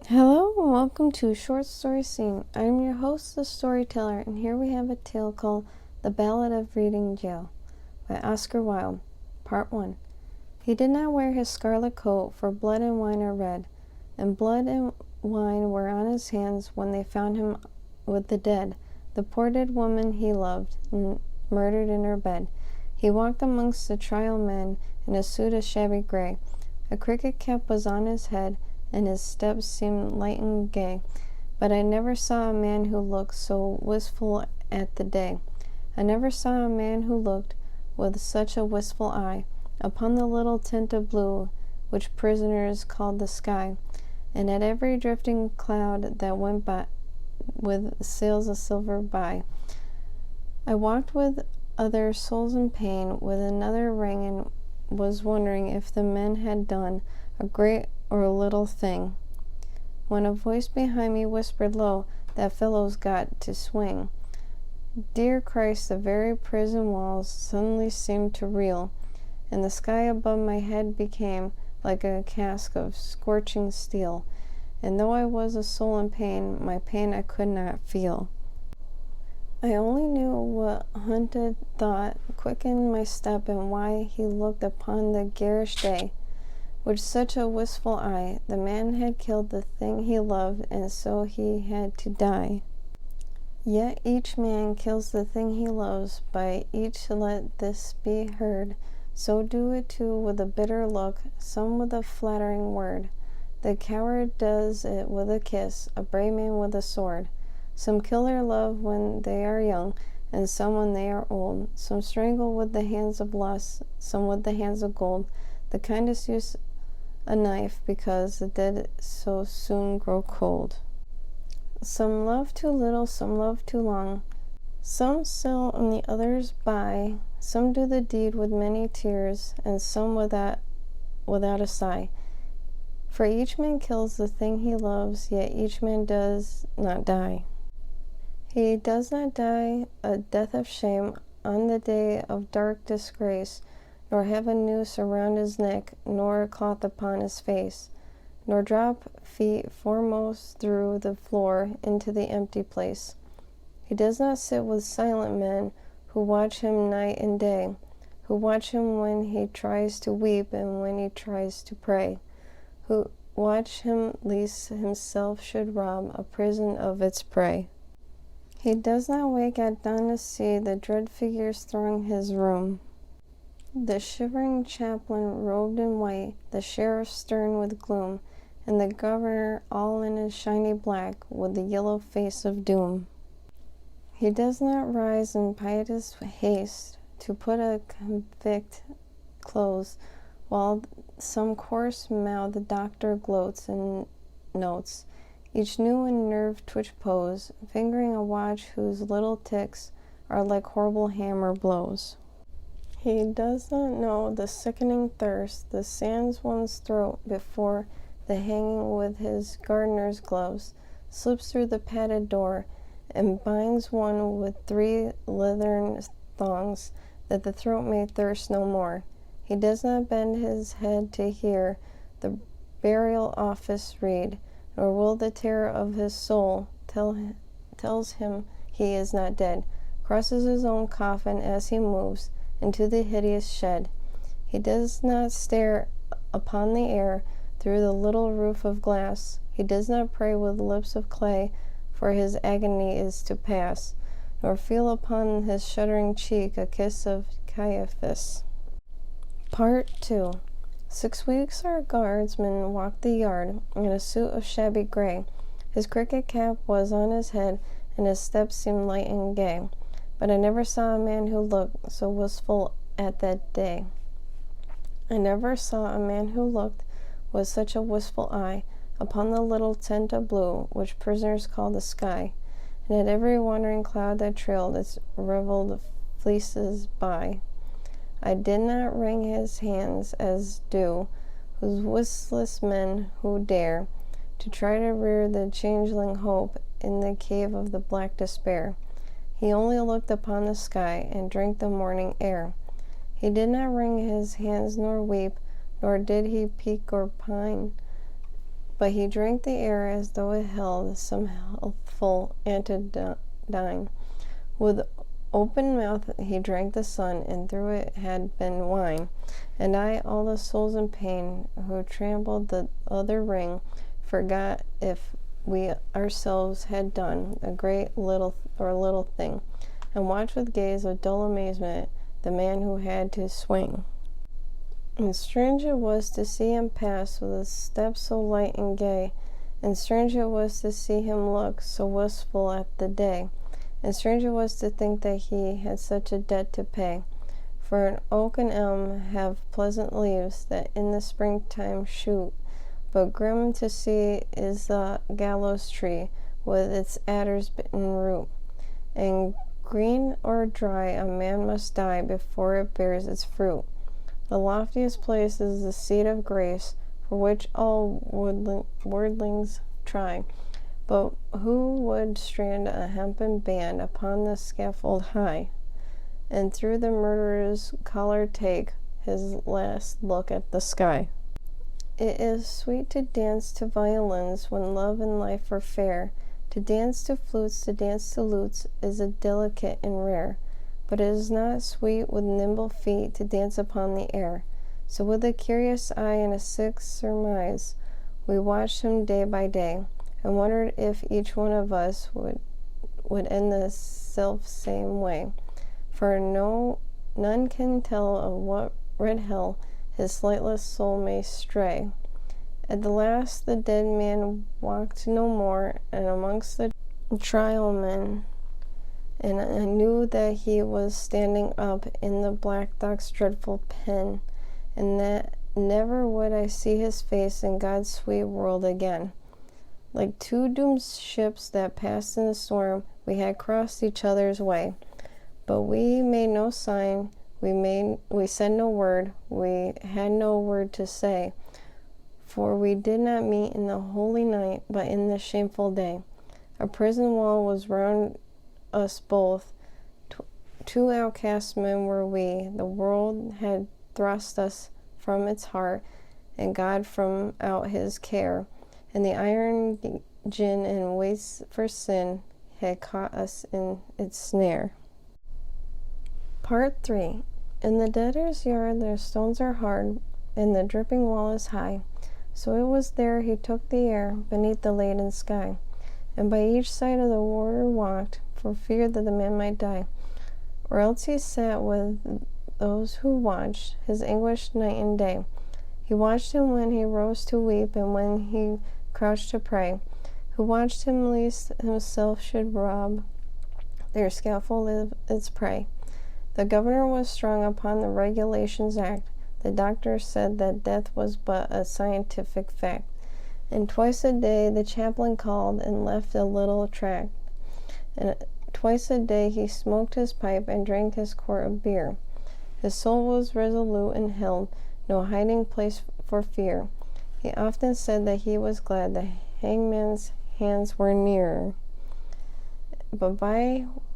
Hello and welcome to Short Story Scene. I'm your host, the storyteller, and here we have a tale called The Ballad of Reading Gaol by Oscar Wilde, Part 1. He did not wear his scarlet coat, for blood and wine are red, and blood and wine were on his hands when they found him with the dead, the poor dead woman he loved, murdered in her bed. He walked amongst the trial men in a suit of shabby gray. A cricket cap was on his head, and his steps seemed light and gay. But I never saw a man who looked so wistful at the day. I never saw a man who looked with such a wistful eye upon the little tint of blue which prisoners called the sky, and at every drifting cloud that went by with sails of silver by. I walked with other souls in pain with another ring, and was wondering if the men had done a great or a little thing, when a voice behind me whispered low, "That fellow's got to swing." Dear Christ, the very prison walls suddenly seemed to reel, and the sky above my head became like a cask of scorching steel, and though I was a soul in pain, my pain I could not feel. I only knew what haunted thought quickened my step, and why he looked upon the garish day with such a wistful eye. The man had killed the thing he loved, and so he had to die. Yet each man kills the thing he loves. By each let this be heard, so do it too with a bitter look, some with a flattering word. The coward does it with a kiss, a brave man with a sword. Some kill their love when they are young, and some when they are old. Some strangle with the hands of lust, some with the hands of gold. The kindest use a knife, because the dead so soon grow cold. Some love too little, some love too long. Some sell and the others buy. Some do the deed with many tears, and some without a sigh. For each man kills the thing he loves, yet each man does not die. He does not die a death of shame on the day of dark disgrace, nor have a noose around his neck, nor a cloth upon his face, nor drop feet foremost through the floor into the empty place. He does not sit with silent men who watch him night and day, who watch him when he tries to weep and when he tries to pray, who watch him lest himself should rob a prison of its prey. He does not wake at dawn to see the dread figures throng his room, the shivering chaplain robed in white, the sheriff stern with gloom, and the governor all in his shiny black with the yellow face of doom. He does not rise in pietous haste to put a convict close, while some coarse-mouthed doctor gloats and notes each new and nerve-twitch pose, fingering a watch whose little ticks are like horrible hammer blows. He does not know the sickening thirst that sands one's throat before the hanging with his gardener's gloves, slips through the padded door, and binds one with 3 leathern thongs, that the throat may thirst no more. He does not bend his head to hear the burial office read, nor will the terror of his soul tells him he is not dead, crosses his own coffin as he moves into the hideous shed. He does not stare upon the air through the little roof of glass. He does not pray with lips of clay, for his agony is to pass, nor feel upon his shuddering cheek a kiss of Caiaphas. Part 2. 6 weeks our guardsman walked the yard in a suit of shabby gray. His cricket cap was on his head, and his steps seemed light and gay. But I never saw a man who looked so wistful at that day. I never saw a man who looked with such a wistful eye upon the little tent of blue which prisoners call the sky, and at every wandering cloud that trailed its reveled fleeces by. I did not wring his hands as do those listless men who dare to try to rear the changeling hope in the cave of the black despair. He only looked upon the sky and drank the morning air. He did not wring his hands nor weep, nor did he peak or pine, but he drank the air as though it held some healthful anodyne. With open mouth he drank the sun, and through it had been wine. And all the souls in pain, who trampled the other ring, forgot if we ourselves had done a great little thing, and watched with gaze of dull amazement the man who had to swing. And strange it was to see him pass with a step so light and gay, and strange it was to see him look so wistful at the day, and strange it was to think that he had such a debt to pay. For an oak and elm have pleasant leaves that in the springtime shoot, but grim to see is the gallows tree with its adder's-bitten root, and green or dry a man must die before it bears its fruit. The loftiest place is the seat of grace, for which all worldlings try. But who would strand a hempen band upon the scaffold high, and through the murderer's collar take his last look at the sky? It is sweet to dance to violins when love and life are fair. To dance to flutes, to dance to lutes, is a delicate and rare. But it is not sweet with nimble feet to dance upon the air. So with a curious eye and a sick surmise, we watched him day by day, and wondered if each one of us would end the self-same way. For none can tell of what red hell his slightless soul may stray. At the last the dead man walked no more, and amongst the trial men, and I knew that he was standing up in the black dock's dreadful pen, and that never would I see his face in God's sweet world again. Like two doomed ships that passed in the storm, we had crossed each other's way, but we made no sign, we said no word, we had no word to say, for we did not meet in the holy night, but in the shameful day. A prison wall was round us both. Two outcast men were we. The world had thrust us from its heart, and God from out his care, and the iron gin and waits for sin had caught us in its snare. Part 3. In the debtor's yard their stones are hard, and the dripping wall is high. So it was there he took the air beneath the laden sky, and by each side of the warder walked, for fear that the man might die. Or else he sat with those who watched his anguish night and day. He watched him when he rose to weep, and when he crouched to pray, who watched him lest himself should rob their scaffold its prey. The governor was strong upon the Regulations Act. The doctor said that death was but a scientific fact, and twice a day the chaplain called and left a little tract, and twice a day he smoked his pipe and drank his quart of beer. His soul was resolute and held no hiding place for fear. He often said that he was glad the hangman's hands were nearer. But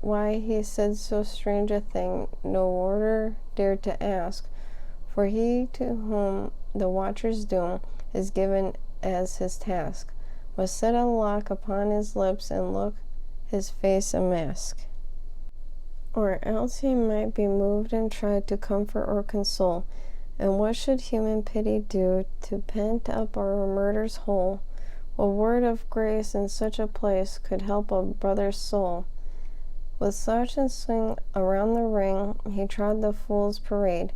why he said so strange a thing, no warder dared to ask, for he to whom the watcher's doom is given as his task must set a lock upon his lips and look his face a mask. Or else he might be moved and try to comfort or console. And what should human pity do to pent up our murder's whole? What word of grace in such a place could help a brother's soul? With slouch and swing around the ring, he trod the fool's parade.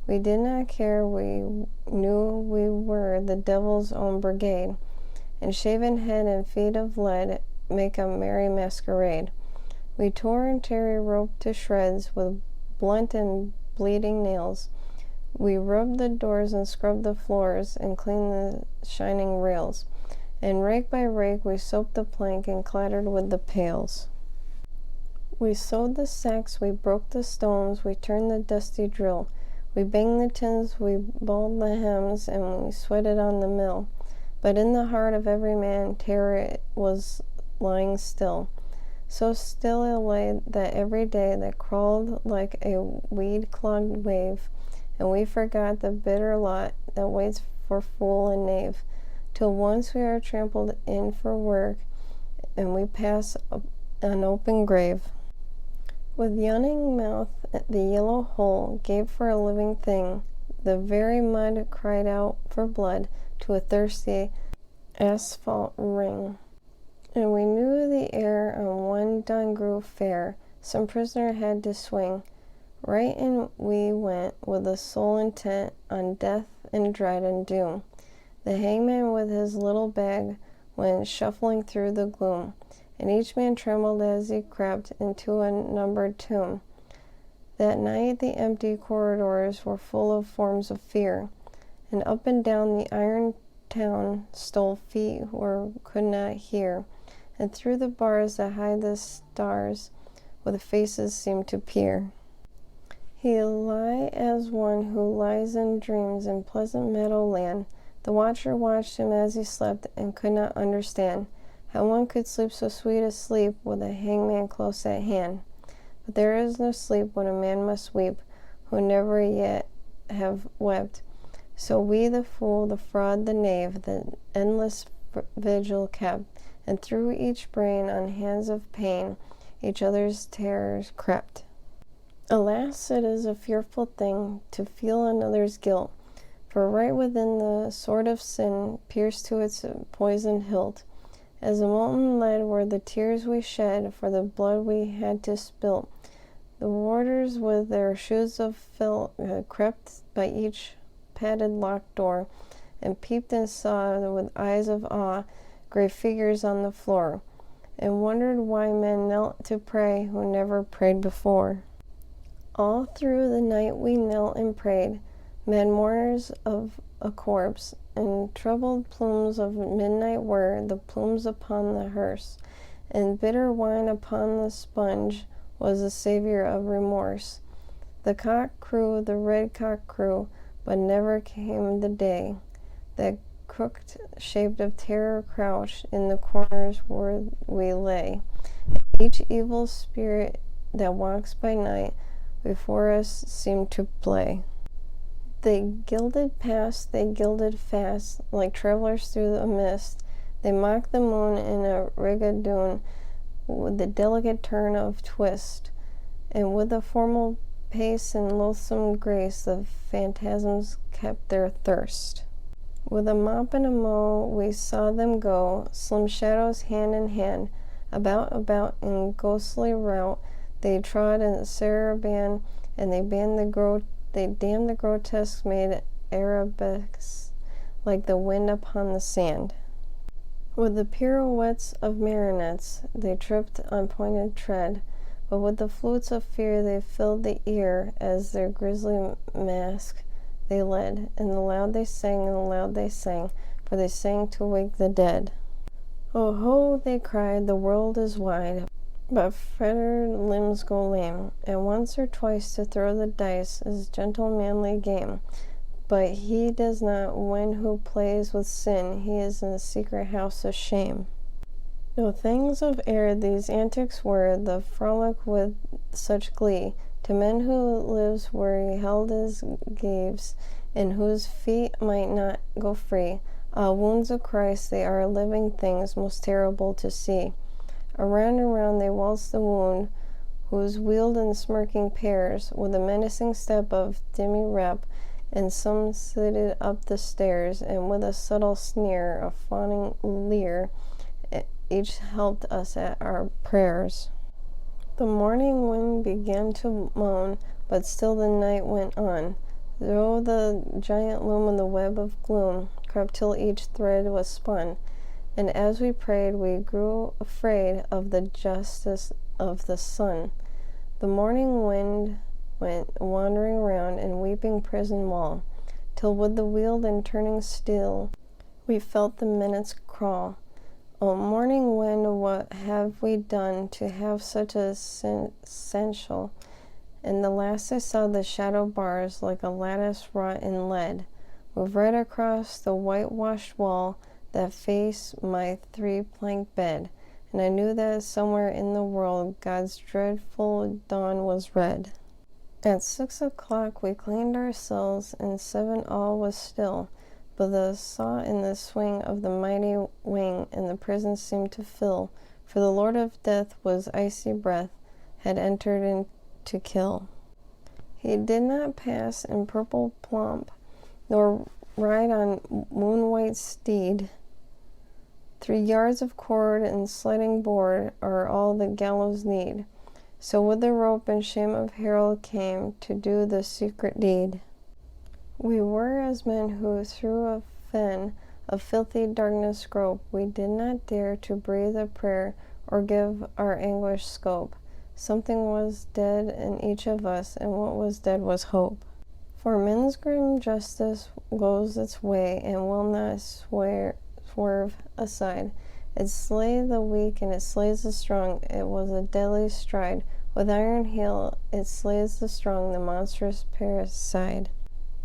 We did not care, we knew we were the devil's own brigade, and shaven head and feet of lead make a merry masquerade. We tore and tear rope to shreds with blunt and bleeding nails. We rubbed the doors and scrubbed the floors and cleaned the shining rails, and rake by rake we soaped the plank and clattered with the pails. We sewed the sacks, we broke the stones, we turned the dusty drill. We banged the tins, we balled the hems, and we sweated on the mill. But in the heart of every man terror was lying still. So still it lay that every day that crawled like a weed-clogged wave, and we forgot the bitter lot that waits for fool and knave. till once we are trampled in for work, and we pass an open grave. With yawning mouth, the yellow hole gave for a living thing. The very mud cried out for blood to a thirsty asphalt ring. And we knew the air on one dawn grew fair. Some prisoner had to swing. Right in we went, with a soul intent on death and dread and doom. The hangman with his little bag went shuffling through the gloom, and each man trembled as he crept into a numbered tomb. That night the empty corridors were full of forms of fear, and up and down the iron town stole feet who could not hear, and through the bars that hide the stars with faces seemed to peer. He lay as one who lies in dreams in pleasant meadowland. The watcher watched him as he slept and could not understand how one could sleep so sweet a sleep with a hangman close at hand. But there is no sleep when a man must weep who never yet have wept. So we, the fool, the fraud, the knave, the endless vigil kept, and through each brain on hands of pain each other's terrors crept. Alas, it is a fearful thing to feel another's guilt, for right within the sword of sin pierced to its poisoned hilt, as a molten lead were the tears we shed for the blood we had to spill. The warders with their shoes of filth crept by each padded locked door, and peeped and saw with eyes of awe grey figures on the floor, and wondered why men knelt to pray who never prayed before. All through the night we knelt and prayed, mad mourners of a corpse, and troubled plumes of midnight were the plumes upon the hearse, and bitter wine upon the sponge was the savior of remorse. The cock crew, the red cock crew, but never came the day. That crooked shape of terror crouched in the corners where we lay. Each evil spirit that walks by night before us seemed to play. They gilded past, they gilded fast, like travelers through a mist. They mocked the moon in a rigadoon with the delicate turn of twist, and with a formal pace and loathsome grace the phantasms kept their thirst. With a mop and a mow we saw them go, slim shadows hand in hand, about in ghostly rout. They trod in saraband, and they damned the grotesques made arabesques like the wind upon the sand. With the pirouettes of marionettes they tripped on pointed tread, but with the flutes of fear they filled the ear as their grisly mask they led, and loud they sang, and loud they sang, for they sang to wake the dead. Oh ho, they cried, the world is wide, but fettered limbs go lame, and once or twice to throw the dice is gentle manly game. But he does not win who plays with sin, he is in the secret house of shame. No things of air these antics were, the frolic with such glee, to men who lives where he held his gaves, and whose feet might not go free. Ah, wounds of Christ, they are living things most terrible to see. Around and round they waltz the wound, whose wheeled in smirking pairs, with a menacing step of demi-rep, and some slided up the stairs, and with a subtle sneer, a fawning leer, each helped us at our prayers. The morning wind began to moan, but still the night went on, though the giant loom of the web of gloom crept till each thread was spun. And as we prayed, we grew afraid of the justice of the sun. The morning wind went wandering round and weeping prison wall, till with the wheeled and turning steel we felt the minutes crawl. O morning wind, what have we done to have such a essential? And the last I saw the shadow bars, like a lattice wrought in lead, move right across the whitewashed wall that faced my three-plank bed, and I knew that somewhere in the world God's dreadful dawn was red. At 6 o'clock we cleaned our cells, and 7 all was still, but the saw in the swing of the mighty wing in the prison seemed to fill, for the Lord of Death was icy breath, had entered in to kill. He did not pass in purple plump, nor ride on moon-white steed. 3 yards of cord and sliding board are all the gallows need. So with the rope and shame of Harold came to do the secret deed. We were as men who through a fen of filthy darkness grope. We did not dare to breathe a prayer or give our anguish scope. Something was dead in each of us, and what was dead was hope. For men's grim justice goes its way and will not swerve aside. It slays the weak and it slays the strong. It was a deadly stride. With iron heel it slays the strong, the monstrous parricide.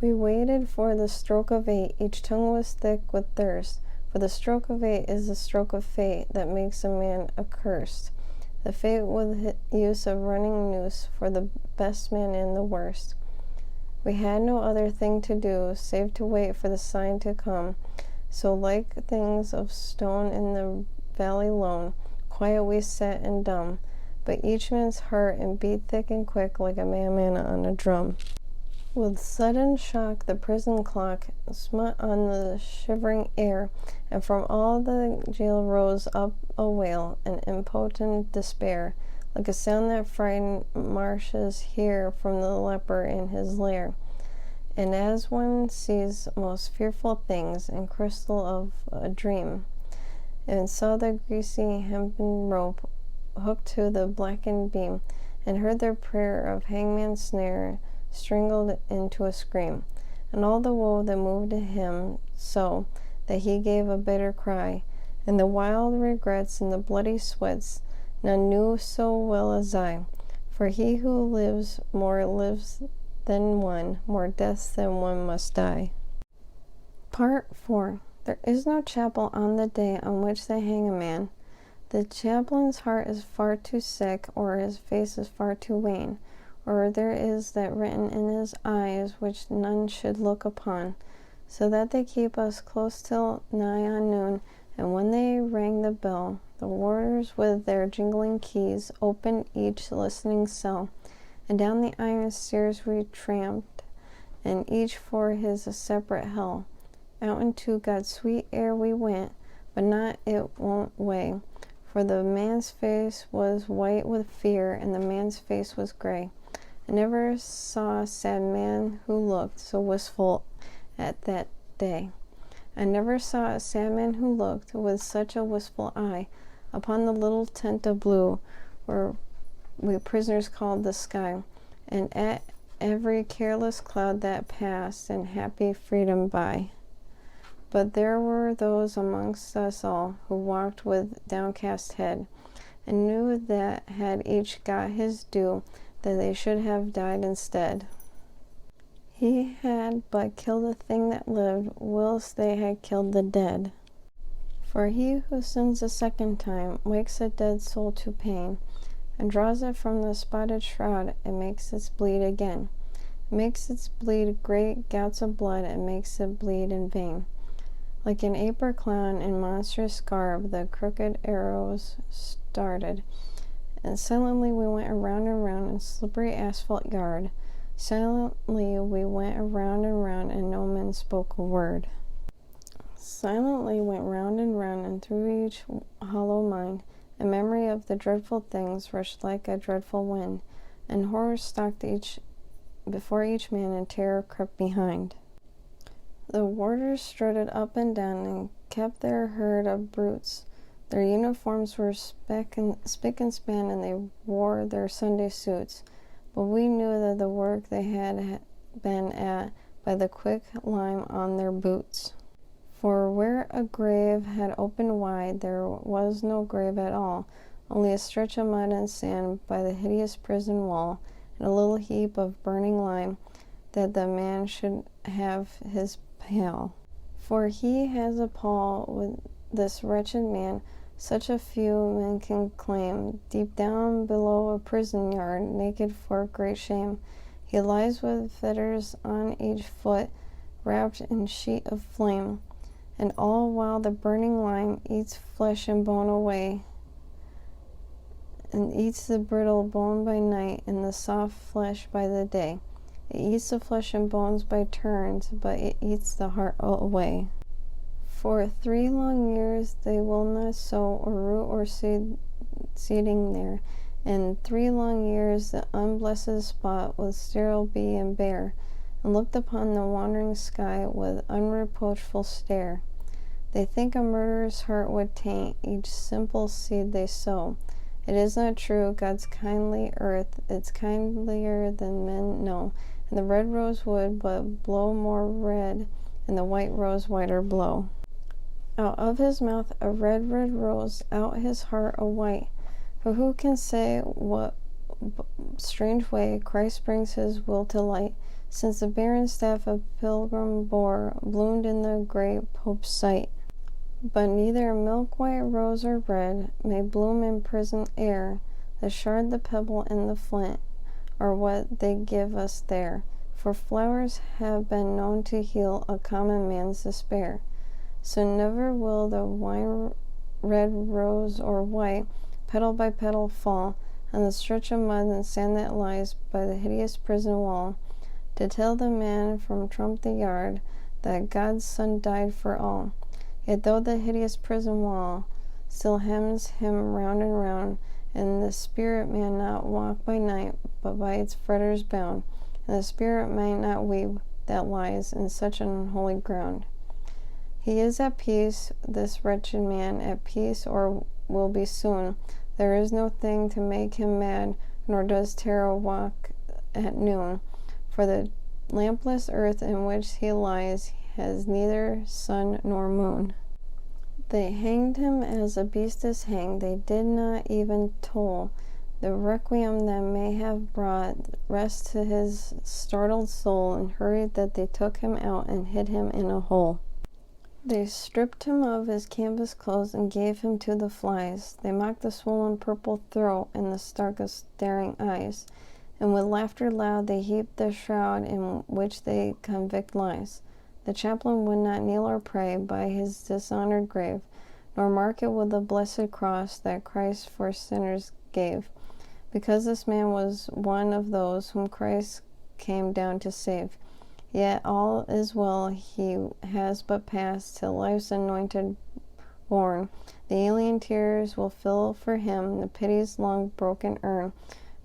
We waited for the stroke of 8. Each tongue was thick with thirst. For the stroke of 8 is the stroke of fate that makes a man accursed. The fate with use of running noose for the best man and the worst. We had no other thing to do, save to wait for the sign to come. So like things of stone in the valley lone, quiet we sat and dumb, but each man's heart and beat thick and quick like a madman on a drum. With sudden shock the prison clock smote on the shivering air, and from all the jail rose up a wail, an impotent despair, like a sound that frightened marshes hear from the leper in his lair. And as one sees most fearful things in crystal of a dream, and saw the greasy hempen rope hooked to the blackened beam, and heard their prayer of hangman's snare strangled into a scream, and all the woe that moved him so that he gave a bitter cry, and the wild regrets and the bloody sweats none knew so well as I, for he who lives more lives than one, more deaths than one must die. Part 4. There is no chapel on the day on which they hang a man. The chaplain's heart is far too sick, or his face is far too wan, or there is that written in his eyes which none should look upon, so that they keep us close till nigh on noon, and when they rang the bell, the warders with their jingling keys opened each listening cell, and down the iron stairs we tramped, and each for his separate hell. Out into God's sweet air we went, but not it won't way, for the man's face was white with fear, and the man's face was gray. I never saw a sad man who looked so wistful at that day. I never saw a sad man who looked with such a wistful eye upon the little tent of blue where we prisoners called the sky, and at every careless cloud that passed in happy freedom by. But there were those amongst us all who walked with downcast head, and knew that had each got his due, that they should have died instead. He had but killed the thing that lived, whilst they had killed the dead. For he who sins a second time wakes a dead soul to pain, and draws it from the spotted shroud, and makes it bleed again. It makes it bleed great gouts of blood, and makes it bleed in vain. Like an ape or clown in monstrous garb, the crooked arrows started, and silently we went around and round in slippery asphalt yard. Silently we went around and round, and no man spoke a word. Silently went round, and through each hollow mind a memory of the dreadful things rushed like a dreadful wind, and horror stalked before each man, and terror crept behind. The warders strutted up and down and kept their herd of brutes. Their uniforms were spick and span, and they wore their Sunday suits. But we knew that the work they had been at by the quick lime on their boots. For where a grave had opened wide, there was no grave at all, only a stretch of mud and sand by the hideous prison wall, and a little heap of burning lime, that the man should have his pall. For he has a pall with this wretched man, such a few men can claim, deep down below a prison yard, naked for great shame. He lies with fetters on each foot, wrapped in sheet of flame, and all while the burning lime eats flesh and bone away, and eats the brittle bone by night and the soft flesh by the day. It eats the flesh and bones by turns, but it eats the heart away. For 3 long years they will not sow or root or seeding there, and 3 long years the unblessed spot will sterile be and bare, and looked upon the wandering sky with unreproachful stare. They think a murderer's heart would taint each simple seed they sow. It is not true. God's kindly earth, it's kindlier than men know, and the red rose would but blow more red, and the white rose whiter blow. Out of his mouth a red, red rose, out his heart a white. For who can say what strange way Christ brings his will to light, since the barren staff a pilgrim bore bloomed in the great Pope's sight? But neither milk-white rose or red may bloom in prison air. The shard, the pebble, and the flint are what they give us there. For flowers have been known to heal a common man's despair. So never will the wine red rose or white, petal by petal, fall on the stretch of mud and sand that lies by the hideous prison wall, to tell the man from Trump the Yard that God's Son died for all. Yet though the hideous prison wall still hems him round and round, and the spirit may not walk by night, but by its fetters bound, and the spirit may not weep that lies in such an unholy ground. He is at peace, this wretched man, at peace, or will be soon. There is no thing to make him mad, nor does terror walk at noon. For the lampless earth in which he lies has neither sun nor moon. They hanged him as a beast is hanged. They did not even toll the requiem that may have brought rest to his startled soul, and hurried that they took him out and hid him in a hole. They stripped him of his canvas clothes and gave him to the flies. They mocked the swollen purple throat and the starkest staring eyes, and with laughter loud they heaped the shroud in which they convict lies. The chaplain would not kneel or pray by his dishonored grave, nor mark it with the blessed cross that Christ for sinners gave, because this man was one of those whom Christ came down to save. Yet all is well, he has but passed to life's anointed bourne. The alien tears will fill for him the pity's long broken urn,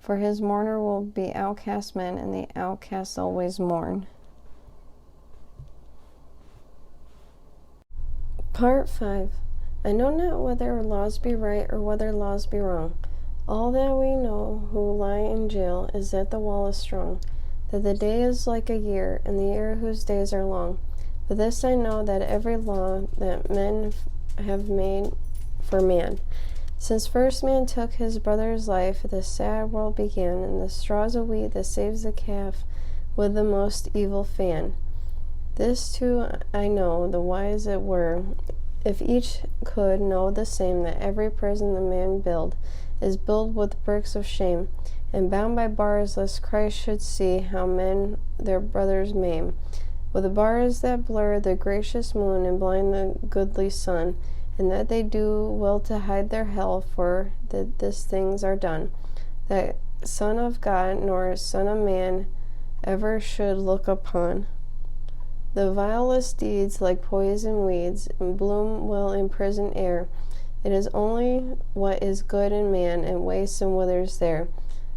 for his mourner will be outcast men, and the outcast always mourn. Part 5. I know not whether laws be right or whether laws be wrong. All that we know who lie in jail is that the wall is strong, that the day is like a year, and the year whose days are long. But this I know, that every law that men have made for man, since first man took his brother's life, the sad world began, and the straws of wheat that saves the calf with the most evil fan. This too I know, the wise it were, if each could know the same, that every prison the man build is built with bricks of shame, and bound by bars, lest Christ should see how men their brothers maim. With the bars that blur the gracious moon and blind the goodly sun, and that they do well to hide their hell, for that these things are done, that Son of God nor Son of Man ever should look upon. The vilest deeds, like poison weeds, bloom well in prison air. It is only what is good in man, and wastes and withers there.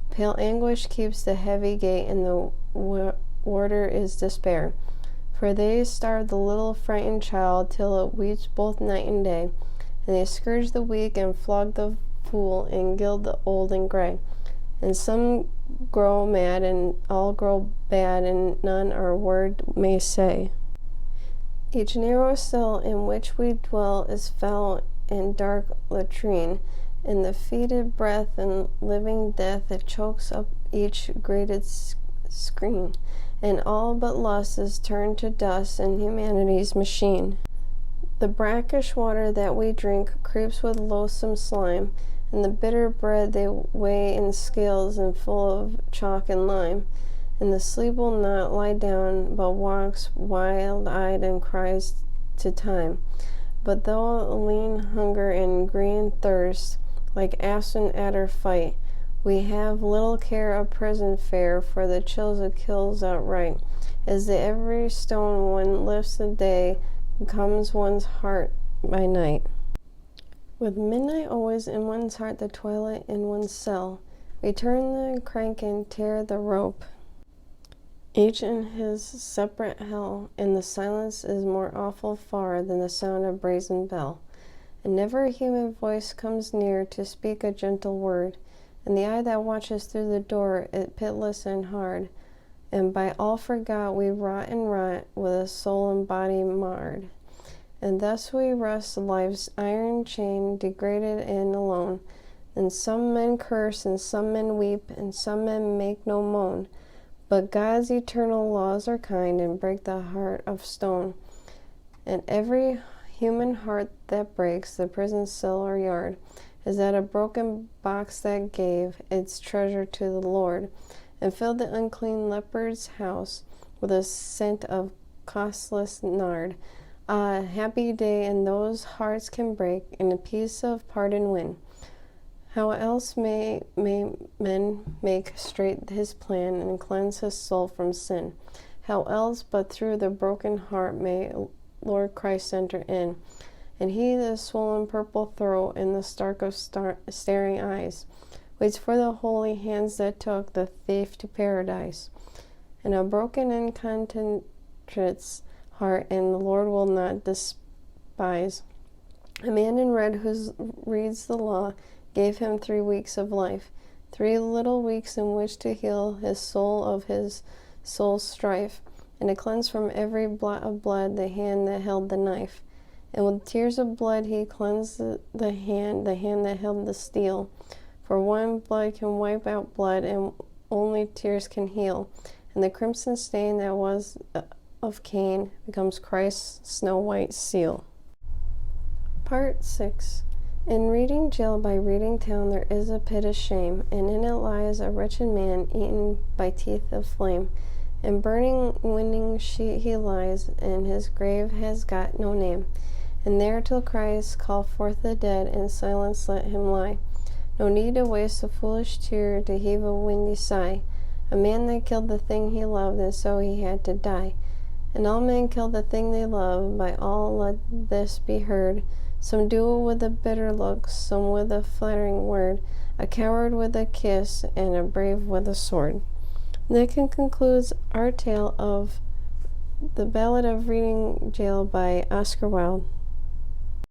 Pale anguish keeps the heavy gate, and the warder is despair. For they starve the little frightened child till it weeps both night and day, and they scourge the weak and flog the fool and gild the old and gray. And some grow mad, and all grow bad, and none our word may say. Each narrow cell in which we dwell is foul and dark latrine, and the fetid breath and living death that chokes up each grated screen, and all but lust is turned to dust in humanity's machine. The brackish water that we drink creeps with loathsome slime, and the bitter bread they weigh in scales and full of chalk and lime, and the sleep will not lie down, but walks wild-eyed and cries to time. But though lean hunger and green thirst, like aspen adder fight, we have little care of prison fare, for the chills it kills outright. As the every stone one lifts a day, comes one's heart by night. With midnight always in one's heart, the twilight in one's cell, we turn the crank and tear the rope, each in his separate hell, and the silence is more awful far than the sound of brazen bell. And never a human voice comes near to speak a gentle word, and the eye that watches through the door is pitiless and hard, and by all forgot we rot and rot, with a soul and body marred. And thus we rust life's iron chain, degraded and alone. And some men curse, and some men weep, and some men make no moan. But God's eternal laws are kind, and break the heart of stone. And every human heart that breaks the prison cell or yard is that a broken box that gave its treasure to the Lord, and filled the unclean leper's house with a scent of costless nard. Ah, happy day, and those hearts can break, and a peace of pardon win. How else may men make straight his plan, and cleanse his soul from sin? How else but through the broken heart may Lord Christ enter in, and he the swollen purple throat and the stark of staring eyes waits for the holy hands that took the thief to paradise. And a broken and contrite heart, and the Lord will not despise. A man in red who reads the law gave him 3 weeks of life, 3 little weeks in which to heal his soul of his soul's strife, and to cleanse from every blot of blood the hand that held the knife. And with tears of blood he cleansed the hand that held the steel. For one blood can wipe out blood, and only tears can heal. And the crimson stain that was of Cain becomes Christ's snow-white seal. Part 6. In Reading Jail by Reading Town there is a pit of shame, and in it lies a wretched man eaten by teeth of flame. In burning winding sheet he lies, and his grave has got no name. And there till Christ call forth the dead, in silence let him lie. No need to waste a foolish tear, to heave a windy sigh. A man that killed the thing he loved, and so he had to die. And all men kill the thing they love, by all let this be heard. Some do it with a bitter look, some with a flattering word, a coward with a kiss, and a brave with a sword. That concludes our tale of The Ballad of Reading Jail by Oscar Wilde.